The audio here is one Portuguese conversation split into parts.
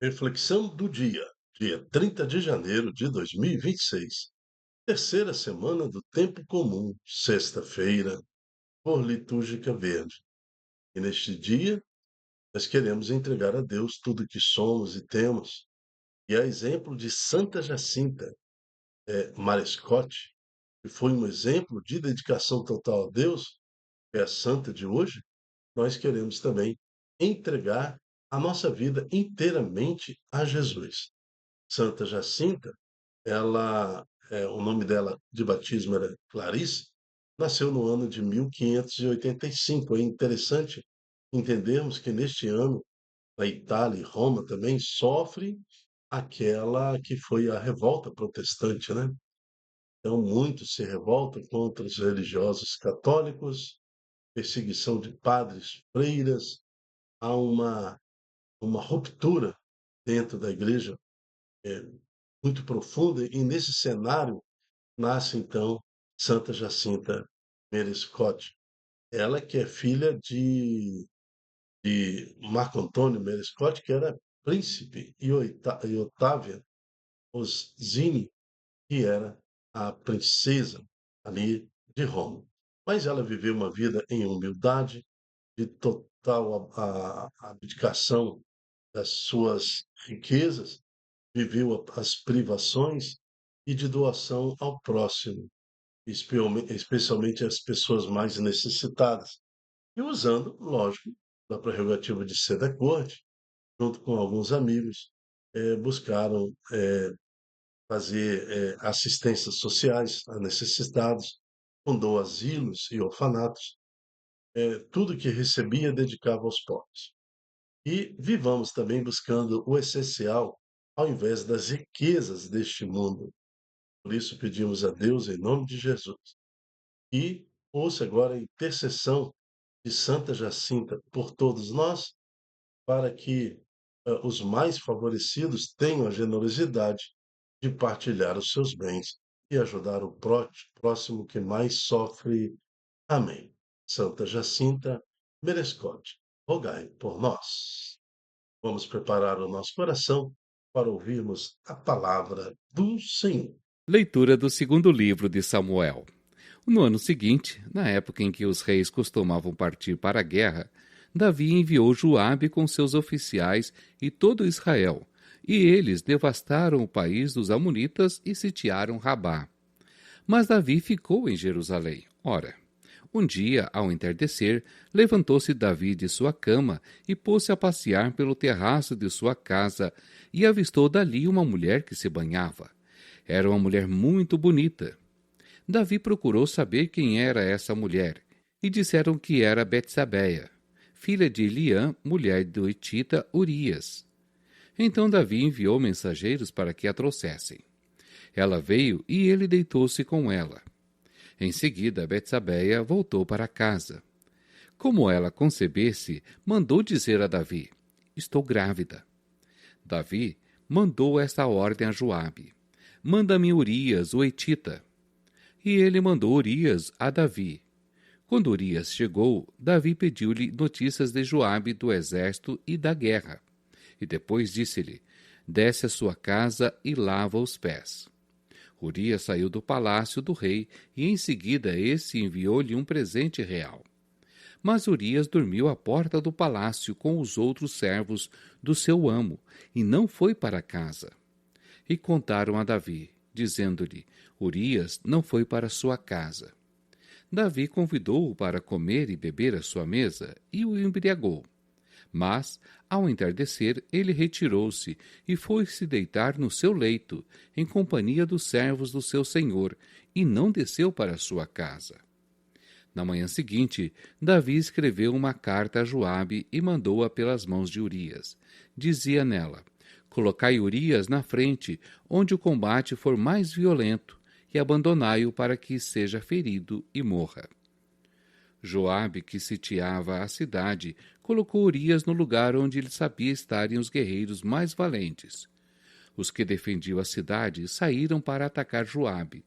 Reflexão do dia 30 de janeiro de 2026, terceira semana do tempo comum, sexta-feira, por litúrgica verde. E neste dia, nós queremos entregar a Deus tudo que somos e temos. E a exemplo de Santa Jacinta Marescotti, que foi um exemplo de dedicação total a Deus, que é a santa de hoje, nós queremos também entregar a nossa vida inteiramente a Jesus. Santa Jacinta, o nome dela de batismo era Clarice, nasceu no ano de 1585. É interessante entendermos que neste ano, na Itália e Roma também sofre aquela que foi a revolta protestante, né? Então, muitos se revoltam contra os religiosos católicos, perseguição de padres, freiras, há uma ruptura dentro da igreja é, muito profunda, e nesse cenário nasce então Santa Jacinta Merescotti. Ela que é filha de Marco Antônio Merescotti, que era príncipe, e Otávia Orsini, que era a princesa ali de Roma. Mas ela viveu uma vida em humildade, de total abdicação das suas riquezas, viveu as privações e de doação ao próximo, especialmente às pessoas mais necessitadas. E usando, lógico, da prerrogativa de ser da corte, junto com alguns amigos, buscaram fazer assistências sociais a necessitados, fundou asilos e orfanatos, tudo que recebia dedicava aos pobres. E vivamos também buscando o essencial ao invés das riquezas deste mundo. Por isso pedimos a Deus, em nome de Jesus, e ouça agora a intercessão de Santa Jacinta por todos nós, para que os mais favorecidos tenham a generosidade de partilhar os seus bens e ajudar o próximo que mais sofre. Amém. Santa Jacinta Merescotti, rogai por nós. Vamos preparar o nosso coração para ouvirmos a palavra do Senhor. Leitura do segundo livro de Samuel. No ano seguinte, na época em que os reis costumavam partir para a guerra, Davi enviou Joabe com seus oficiais e todo Israel, e eles devastaram o país dos amonitas e sitiaram Rabá. Mas Davi ficou em Jerusalém. Ora, um dia, ao entardecer, levantou-se Davi de sua cama e pôs-se a passear pelo terraço de sua casa e avistou dali uma mulher que se banhava. Era uma mulher muito bonita. Davi procurou saber quem era essa mulher, e disseram que era Betsabeia, filha de Eliã, mulher do Hitita Urias. Então Davi enviou mensageiros para que a trouxessem. Ela veio e ele deitou-se com ela. Em seguida, Betsabeia voltou para casa. Como ela concebesse, mandou dizer a Davi: Estou grávida. Davi mandou esta ordem a Joabe: Manda-me Urias, o Hitita. E ele mandou Urias a Davi. Quando Urias chegou, Davi pediu-lhe notícias de Joabe, do exército e da guerra. E depois disse-lhe: Desce à sua casa e lava os pés. Urias saiu do palácio do rei e em seguida esse enviou-lhe um presente real. Mas Urias dormiu à porta do palácio com os outros servos do seu amo e não foi para casa. E contaram a Davi, dizendo-lhe: Urias não foi para sua casa. Davi convidou-o para comer e beber à sua mesa e o embriagou. Mas, ao entardecer, ele retirou-se e foi se deitar no seu leito, em companhia dos servos do seu senhor, e não desceu para sua casa. Na manhã seguinte, Davi escreveu uma carta a Joabe e mandou-a pelas mãos de Urias. Dizia nela: Colocai Urias na frente, onde o combate for mais violento, e abandonai-o para que seja ferido e morra. Joabe, que sitiava a cidade, colocou Urias no lugar onde ele sabia estarem os guerreiros mais valentes. Os que defendiam a cidade saíram para atacar Joabe,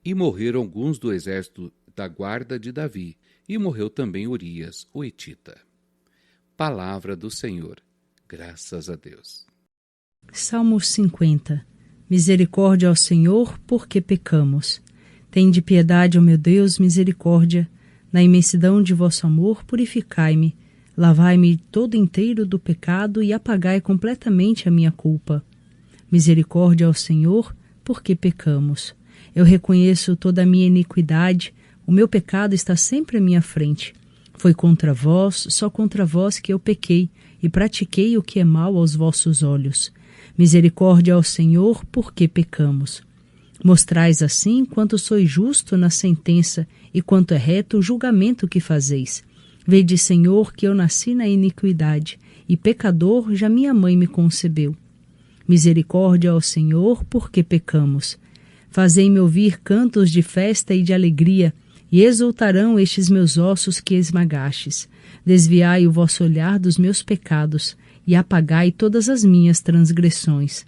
e morreram alguns do exército da guarda de Davi, e morreu também Urias, o Hitita. Palavra do Senhor. Graças a Deus. Salmo 50. Misericórdia ao Senhor, porque pecamos. Tende piedade, ó meu Deus, misericórdia. Na imensidão de vosso amor, purificai-me. Lavai-me todo inteiro do pecado e apagai completamente a minha culpa. Misericórdia ao Senhor, porque pecamos. Eu reconheço toda a minha iniquidade, o meu pecado está sempre à minha frente. Foi contra vós, só contra vós que eu pequei, e pratiquei o que é mal aos vossos olhos. Misericórdia ao Senhor, porque pecamos. Mostrais assim quanto sois justo na sentença e quanto é reto o julgamento que fazeis. Vede, Senhor, que eu nasci na iniquidade, e pecador já minha mãe me concebeu. Misericórdia ao Senhor, porque pecamos. Fazei-me ouvir cantos de festa e de alegria, e exultarão estes meus ossos que esmagastes. Desviai o vosso olhar dos meus pecados, e apagai todas as minhas transgressões.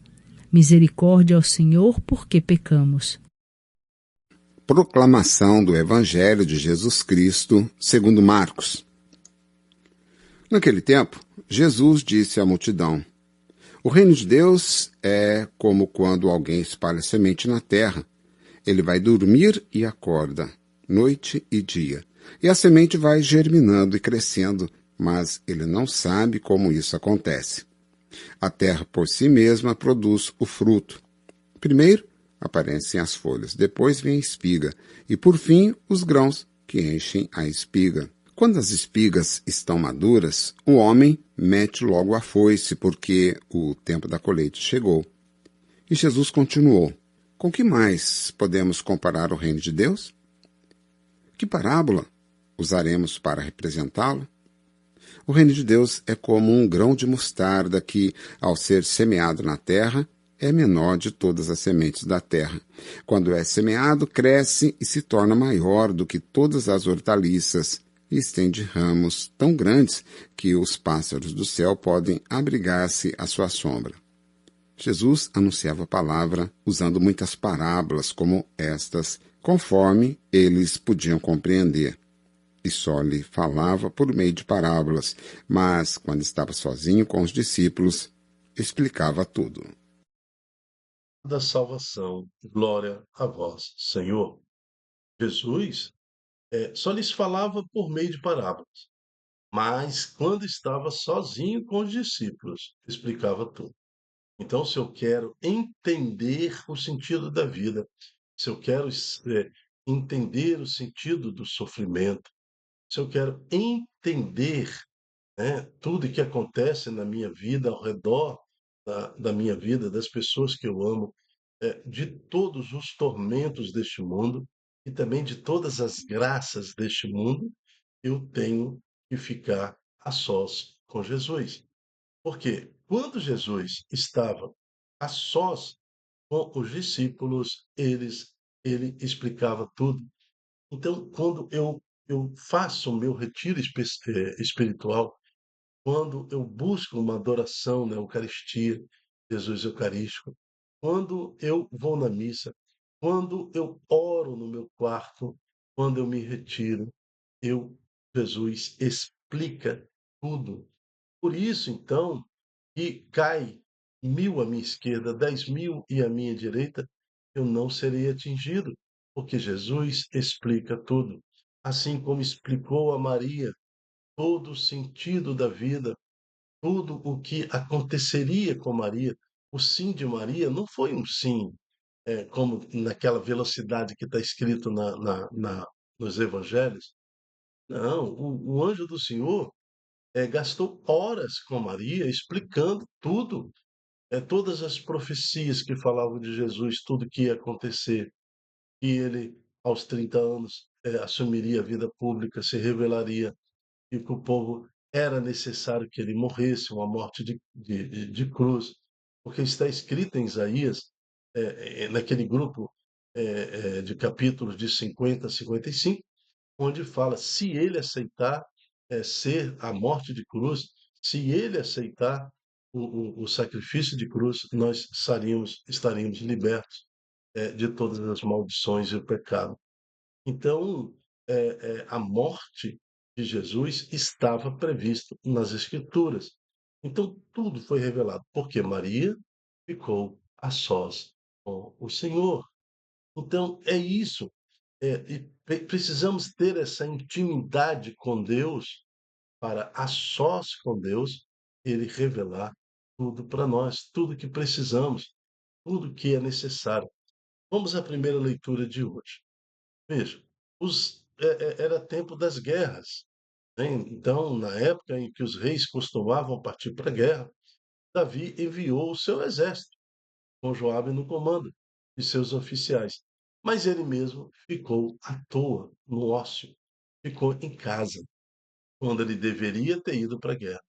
Misericórdia ao Senhor, porque pecamos. Proclamação do Evangelho de Jesus Cristo, segundo Marcos. Naquele tempo, Jesus disse à multidão: O reino de Deus é como quando alguém espalha semente na terra. Ele vai dormir e acorda, noite e dia. E a semente vai germinando e crescendo, mas ele não sabe como isso acontece. A terra por si mesma produz o fruto. Primeiro aparecem as folhas, depois vem a espiga, e por fim os grãos que enchem a espiga. Quando as espigas estão maduras, o homem mete logo a foice, porque o tempo da colheita chegou. E Jesus continuou: Com que mais podemos comparar o reino de Deus? Que parábola usaremos para representá-lo? O reino de Deus é como um grão de mostarda que, ao ser semeado na terra, é menor de todas as sementes da terra. Quando é semeado, cresce e se torna maior do que todas as hortaliças e estende ramos tão grandes que os pássaros do céu podem abrigar-se à sua sombra. Jesus anunciava a palavra usando muitas parábolas como estas, conforme eles podiam compreender. E só lhe falava por meio de parábolas, mas, quando estava sozinho com os discípulos, explicava tudo. Da salvação, glória a vós, Senhor. Jesus só lhes falava por meio de parábolas, mas quando estava sozinho com os discípulos, explicava tudo. Então, se eu quero entender o sentido da vida, se eu quero entender o sentido do sofrimento, se eu quero entender, né, tudo que acontece na minha vida, ao redor da minha vida, das pessoas que eu amo, de todos os tormentos deste mundo e também de todas as graças deste mundo, eu tenho que ficar a sós com Jesus. Porque quando Jesus estava a sós com os discípulos, ele explicava tudo. Então, quando eu faço o meu retiro espiritual, quando eu busco uma adoração na Eucaristia, Jesus Eucarístico, quando eu vou na missa, quando eu oro no meu quarto, quando eu me retiro, eu, Jesus explica tudo. Por isso, então, que cai 1000 à minha esquerda, 10.000 e à minha direita, eu não serei atingido, porque Jesus explica tudo. Assim como explicou a Maria todo o sentido da vida, tudo o que aconteceria com Maria. O sim de Maria não foi um sim, como naquela velocidade que está escrito nos evangelhos. Não, o anjo do Senhor gastou horas com Maria explicando tudo, todas as profecias que falavam de Jesus, tudo que ia acontecer, que ele, aos 30 anos, assumiria a vida pública, se revelaria e que o povo era necessário que ele morresse, uma morte de cruz, porque está escrito em Isaías, naquele grupo de capítulos de 50 a 55, onde fala: se ele aceitar ser a morte de cruz, se ele aceitar o sacrifício de cruz, nós estaríamos libertos de todas as maldições e o pecado. Então, a morte de Jesus estava previsto nas Escrituras. Então, tudo foi revelado. Porque Maria ficou a sós com o Senhor. Então, é isso. E precisamos ter essa intimidade com Deus para, a sós com Deus, Ele revelar tudo para nós, tudo que precisamos, tudo que é necessário. Vamos à primeira leitura de hoje. Veja, era tempo das guerras, né? Então, na época em que os reis costumavam partir para a guerra, Davi enviou o seu exército, com Joabe no comando, e seus oficiais. Mas ele mesmo ficou à toa, no ócio, ficou em casa, quando ele deveria ter ido para a guerra.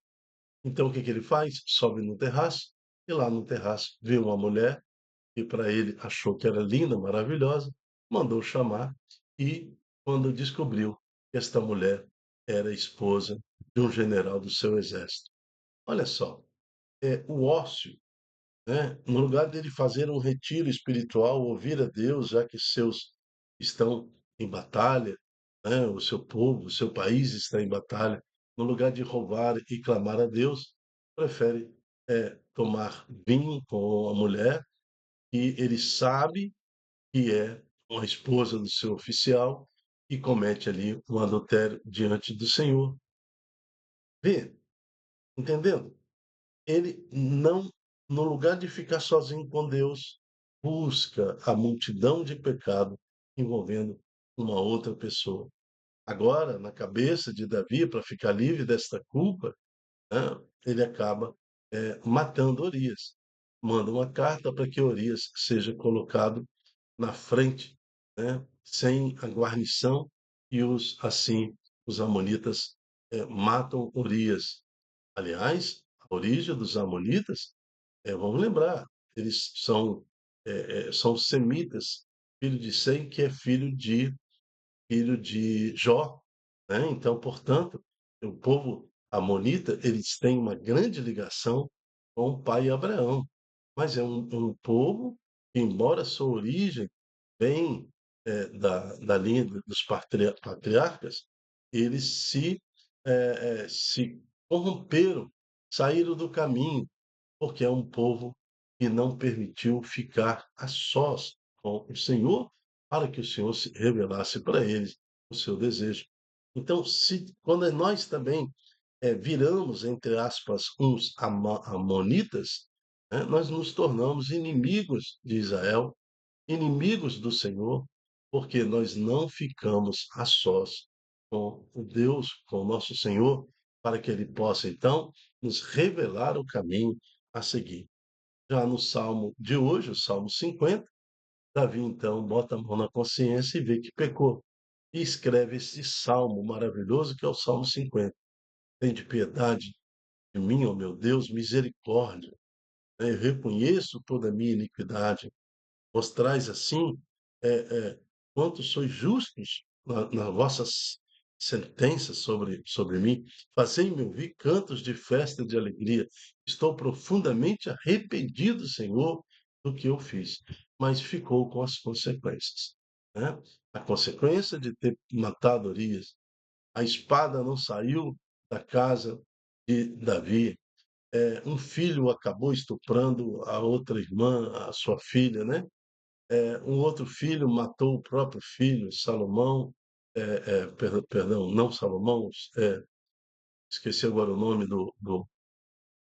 Então, o que que ele faz? Sobe no terraço, e lá no terraço vê uma mulher que para ele achou que era linda, maravilhosa, mandou chamar e, quando descobriu que esta mulher era esposa de um general do seu exército. Olha só, o ócio, né? No lugar dele fazer um retiro espiritual, ouvir a Deus, já que seus estão em batalha, né? O seu povo, o seu país está em batalha, no lugar de roubar e clamar a Deus, prefere tomar vinho com a mulher e ele sabe que é uma esposa do seu oficial e comete ali um adultério diante do Senhor. Vê, entendendo? Ele não, no lugar de ficar sozinho com Deus, busca a multidão de pecado envolvendo uma outra pessoa. Agora, na cabeça de Davi, para ficar livre desta culpa, né, ele acaba matando Urias. Manda uma carta para que Urias seja colocado na frente, né, sem a guarnição, e os amonitas matam Urias. Aliás, a origem dos amonitas, vamos lembrar, eles são semitas, filho de Sem, que é filho de Jó, né? Então, portanto, o povo amonita, eles têm uma grande ligação com o pai Abraão, mas é um povo que, embora sua origem vem da linha dos patriarcas, eles se corromperam, saíram do caminho, porque é um povo que não permitiu ficar a sós com o Senhor, para que o Senhor se revelasse para eles o seu desejo. Então, quando nós também viramos, entre aspas, uns amonitas, né, nós nos tornamos inimigos de Israel, inimigos do Senhor, porque nós não ficamos a sós com o Deus, com o nosso Senhor, para que Ele possa, então, nos revelar o caminho a seguir. Já no Salmo de hoje, o Salmo 50, Davi, então, bota a mão na consciência e vê que pecou. E escreve esse salmo maravilhoso que é o Salmo 50. Tem de piedade de mim, ó meu Deus, misericórdia, né? Eu reconheço toda a minha iniquidade. Mostrais assim quanto sois justos nas vossas sentenças sobre mim. Fazei-me ouvir cantos de festa e de alegria. Estou profundamente arrependido, Senhor, do que eu fiz. Mas ficou com as consequências, né? A consequência de ter matado Urias. A espada não saiu da casa de Davi. Um filho acabou estuprando a outra irmã, a sua filha, né? Um outro filho matou o próprio filho, Salomão, perdão, não Salomão, esqueci agora o nome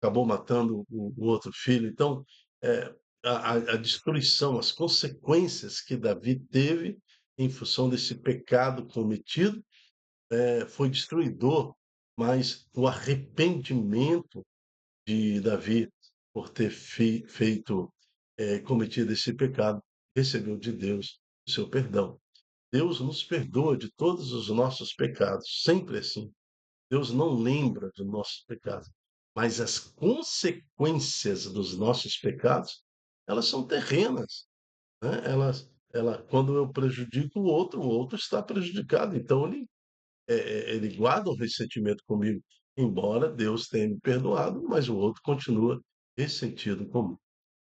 acabou matando o outro filho. Então, é, a destruição, as consequências que Davi teve em função desse pecado cometido, foi destruidor, mas o arrependimento de Davi por ter cometido esse pecado, recebeu de Deus o seu perdão. Deus nos perdoa de todos os nossos pecados, sempre assim. Deus não lembra dos nossos pecados, mas as consequências dos nossos pecados, elas são terrenas, né? Quando eu prejudico o outro está prejudicado. Então ele guarda um ressentimento comigo, embora Deus tenha me perdoado, mas o outro continua ressentido comigo.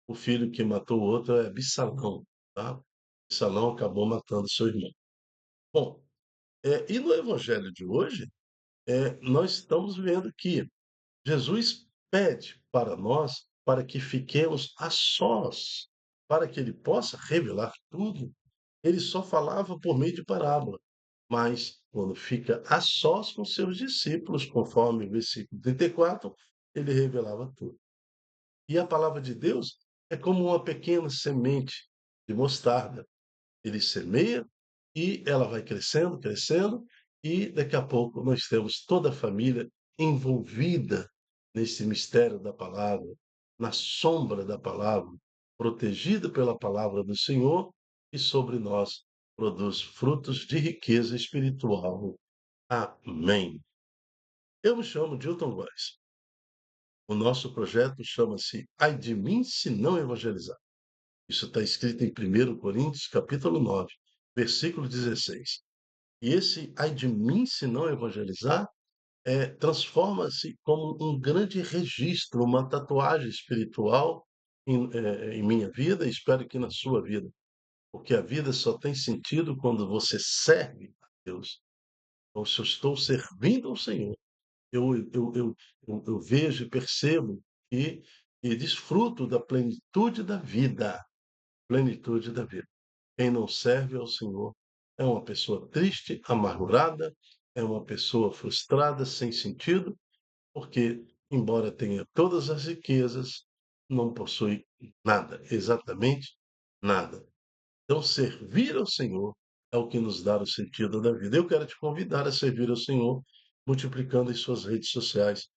O filho que matou o outro é Absalão, tá? Absalão acabou matando seu irmão. Bom, e no evangelho de hoje, nós estamos vendo que Jesus pede para nós para que fiquemos a sós, para que ele possa revelar tudo. Ele só falava por meio de parábola, mas quando fica a sós com seus discípulos, conforme o versículo 34, ele revelava tudo. E a palavra de Deus é como uma pequena semente de mostarda. Ele semeia e ela vai crescendo, crescendo, e daqui a pouco nós temos toda a família envolvida nesse mistério da palavra, na sombra da palavra, protegida pela palavra do Senhor e sobre nós produz frutos de riqueza espiritual. Amém. Eu me chamo Dilton Góes. O nosso projeto chama-se Ai de mim se não evangelizar. Isso está escrito em 1 Coríntios, capítulo 9, versículo 16. E esse ai de mim se não evangelizar transforma-se como um grande registro, uma tatuagem espiritual em minha vida e espero que na sua vida. Porque a vida só tem sentido quando você serve a Deus. Então, se eu estou servindo ao Senhor, eu vejo e percebo e desfruto da plenitude da vida. Plenitude da vida. Quem não serve ao Senhor é uma pessoa triste, amargurada, é uma pessoa frustrada, sem sentido, porque, embora tenha todas as riquezas, não possui nada, exatamente nada. Então, servir ao Senhor é o que nos dá o sentido da vida. Eu quero te convidar a servir ao Senhor, multiplicando em suas redes sociais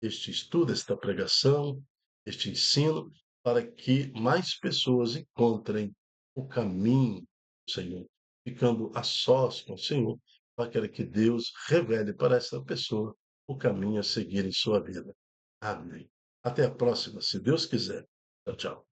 este estudo, esta pregação, este ensino, para que mais pessoas encontrem o caminho do Senhor, ficando a sós com o Senhor, para que Deus revele para essa pessoa o caminho a seguir em sua vida. Amém. Até a próxima, se Deus quiser. Tchau, tchau.